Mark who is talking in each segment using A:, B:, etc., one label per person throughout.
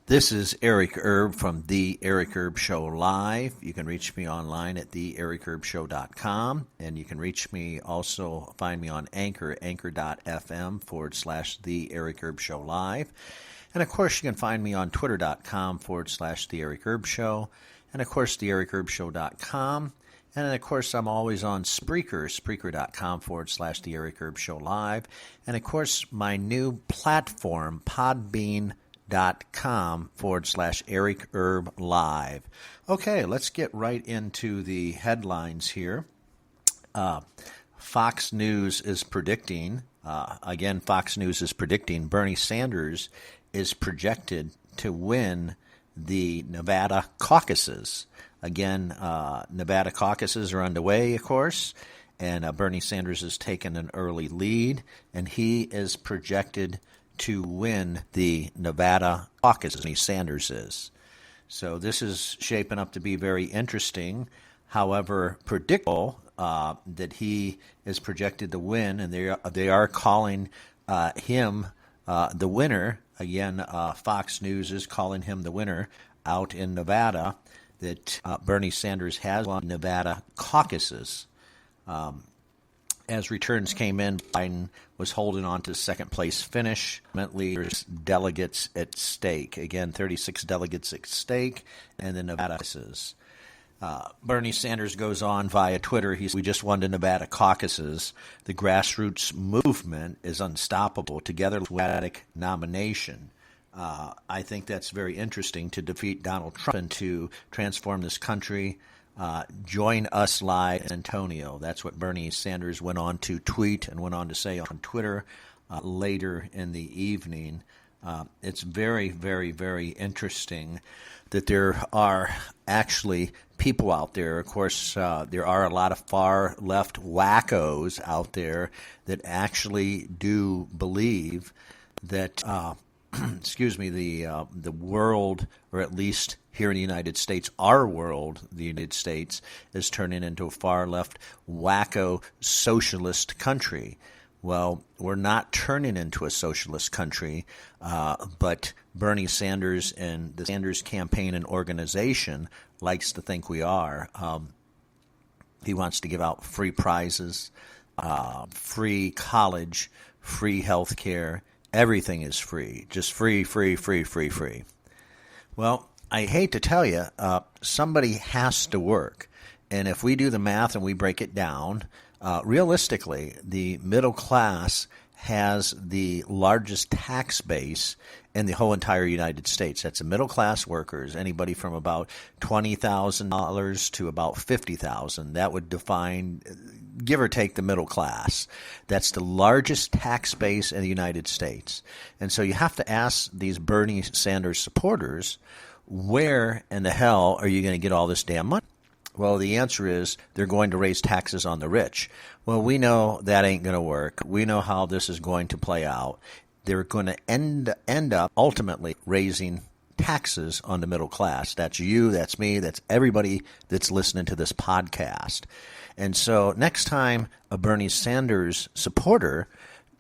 A: This is Eric Erb from The Eric Erb Show Live. You can reach me online at theericerbshow.com, and you can reach me also, find me on Anchor, anchor.fm/The Eric Erb Show Live. And of course, you can find me on twitter.com/The Eric Erb Show, and of course, theericerbshow.com. And of course, I'm always on Spreaker, spreaker.com/The Eric Erb Show Live. And of course, my new platform, podbean.com/Eric Erb Live. Okay, let's get right into the headlines here. Fox News is predicting, Fox News is predicting Bernie Sanders is projected to win the Nevada caucuses. Again, Nevada caucuses are underway, of course, and Bernie Sanders has taken an early lead, and he is projected to win the Nevada caucuses. Bernie Sanders is. So this is shaping up to be very interesting. However, predictable that he is projected to win, and they are calling him the winner. Again, Fox News is calling him the winner out in Nevada. That Bernie Sanders has won Nevada caucuses. As returns came in, Biden was holding on to second place finish. There's delegates at stake. Again, 36 delegates at stake, and the Nevada caucuses. Bernie Sanders goes on via Twitter. We just won the Nevada caucuses. The grassroots movement is unstoppable. Together with the Democratic nomination. I think that's very interesting to defeat Donald Trump and to transform this country. Join us live in Antonio. That's what Bernie Sanders went on to tweet and went on to say on Twitter later in the evening. It's very, very, very interesting that there are actually people out there. Of course, there are a lot of far left wackos out there that actually do believe that the world, or at least here in the United States, our world, the United States, is turning into a far-left, wacko, socialist country. Well, we're not turning into a socialist country, but Bernie Sanders and the Sanders campaign and organization likes to think we are. He wants to give out free prizes, free college, free health care. Everything is free, just free, free, free, free, free. Well, I hate to tell you, somebody has to work. And if we do the math and we break it down, realistically, the middle class has the largest tax base in the whole entire United States. That's the middle class workers, anybody from about $20,000 to about $50,000. That would define, give or take, the middle class. That's the largest tax base in the United States. And so you have to ask these Bernie Sanders supporters, where in the hell are you going to get all this damn money? Well, the answer is they're going to raise taxes on the rich. Well, we know that ain't going to work. We know how this is going to play out. They're going to end up ultimately raising taxes on the middle class. That's you, that's me, that's everybody that's listening to this podcast. And so next time a Bernie Sanders supporter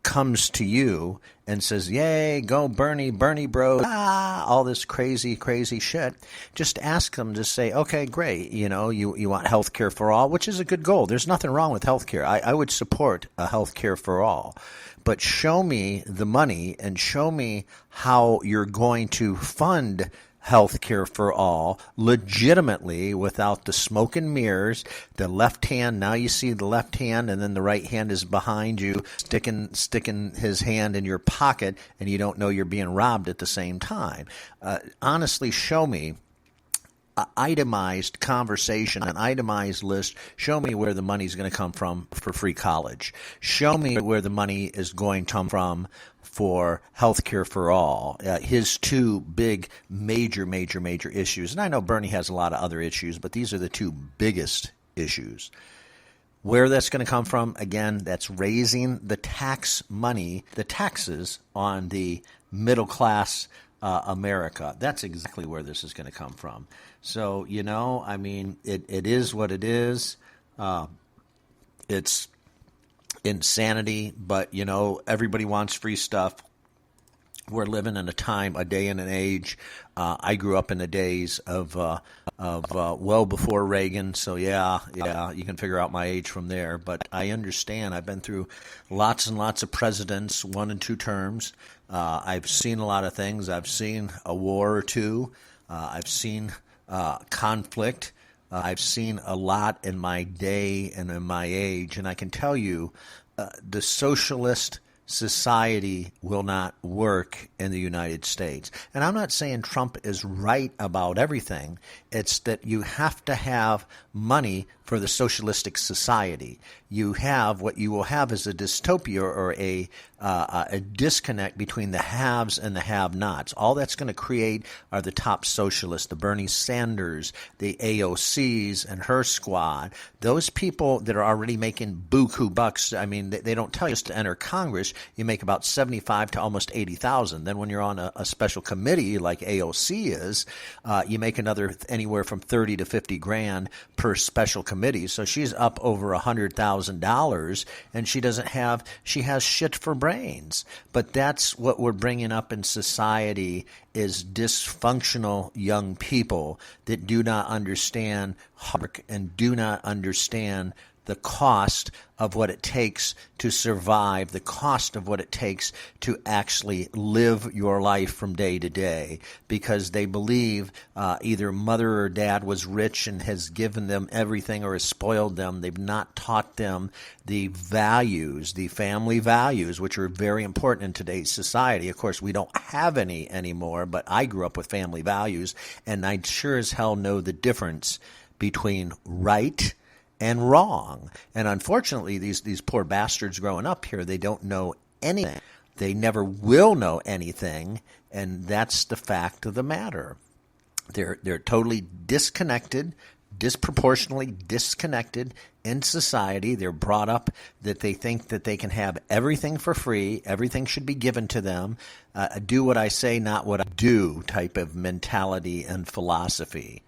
A: comes to you and says, yay, go Bernie, Bernie bro, all this crazy, crazy shit, just ask them to say, okay, great, you want health care for all, which is a good goal. There's nothing wrong with health care. I would support a health care for all. But show me the money and show me how you're going to fund health care for all legitimately without the smoke and mirrors. The left hand, now you see the left hand, and then the right hand is behind you, sticking his hand in your pocket, and you don't know you're being robbed at the same time. Honestly, show me an itemized conversation, an itemized list. Show me where the money is going to come from for free college. Show me where the money is going to come from for health care for all. His two big, major issues. And I know Bernie has a lot of other issues, but these are the two biggest issues. Where that's going to come from, again, that's raising the tax money, the taxes on the middle class America. That's exactly where this is going to come from. So, it is what it is. It's insanity, but, everybody wants free stuff. We're living in a time, a day and an age. I grew up in the days of well before Reagan, so yeah, you can figure out my age from there. But I understand. I've been through lots and lots of presidents, 1 and 2 terms. I've seen a lot of things. I've seen a war or two. I've seen conflict. I've seen a lot in my day and in my age, and I can tell you, the socialist society will not work in the United States. And I'm not saying Trump is right about everything. It's that you have to have money for the socialistic society. What you will have is a dystopia or a disconnect between the haves and the have-nots. All that's going to create are the top socialists, the Bernie Sanders, the AOCs and her squad. Those people that are already making buku bucks. I mean, they don't tell you just to enter Congress. You make about 75 to almost 80,000. Then when you're on a special committee like AOC is, you make anywhere from 30 to 50 grand per special committee. So she's up over $100,000, and she has shit for brains. But that's what we're bringing up in society is dysfunctional young people that do not understand hard and do not understand the cost of what it takes to survive, the cost of what it takes to actually live your life from day to day, because they believe either mother or dad was rich and has given them everything or has spoiled them. They've not taught them the values, the family values, which are very important in today's society. Of course, we don't have any anymore, but I grew up with family values, and I sure as hell know the difference between right and wrong. And unfortunately, these poor bastards growing up here, they don't know anything. They never will know anything, and that's the fact of the matter. They're totally disconnected, disproportionately disconnected in society. They're brought up that they think that they can have everything for free, everything should be given to them, do what I say, not what I do type of mentality and philosophy.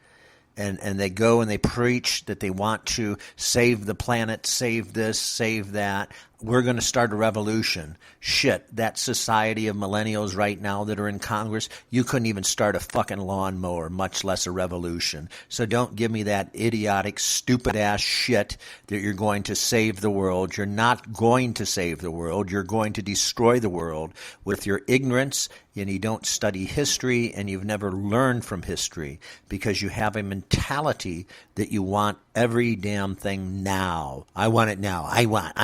A: And they go and they preach that they want to save the planet, save this, save that. We're going to start a revolution. Shit, that society of millennials right now that are in Congress, you couldn't even start a fucking lawnmower, much less a revolution. So don't give me that idiotic, stupid-ass shit that you're going to save the world. You're not going to save the world. You're going to destroy the world with your ignorance, and you don't study history, and you've never learned from history because you have a mentality that you want every damn thing now. I want it now. I want.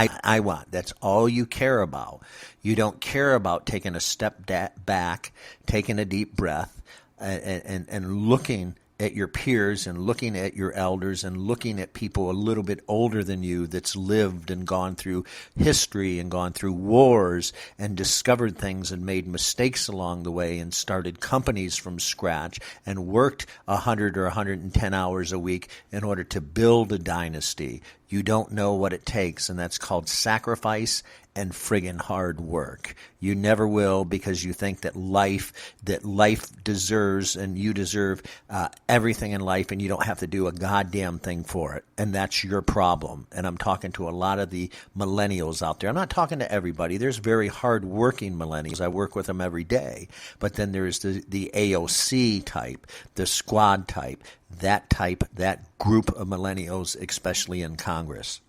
A: That's all you care about. You don't care about taking a step back, taking a deep breath, and looking at your peers and looking at your elders and looking at people a little bit older than you that's lived and gone through history and gone through wars and discovered things and made mistakes along the way and started companies from scratch and worked 100 or 110 hours a week in order to build a dynasty. You don't know what it takes, and that's called sacrifice and friggin' hard work. You never will, because you think that life deserves, and you deserve everything in life, and you don't have to do a goddamn thing for it. And that's your problem. And I'm talking to a lot of the millennials out there. I'm not talking to everybody. There's very hard-working millennials. I work with them every day. But then there's the AOC type, the squad type, that group of millennials, especially in Congress.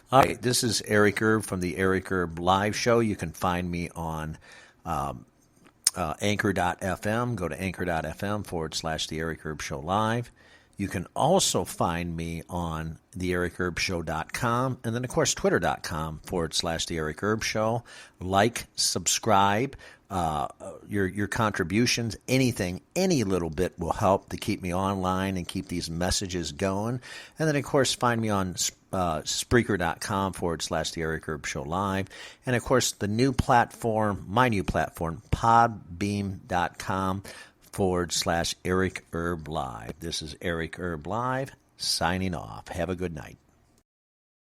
A: All right, this is Eric Erb from the Eric Erb Live Show. You can find me on anchor.fm. Go to anchor.fm/The Eric Erb Show Live. You can also find me on theericerbshow.com, and then, of course, twitter.com/The Eric Erb Show. Like, subscribe. Your contributions, anything, any little bit will help to keep me online and keep these messages going. And then, of course, find me on Spreaker.com/The Eric Erb Show Live. And, of course, my new platform, Podbeam.com/Eric Erb Live. This is Eric Erb Live signing off. Have a good night.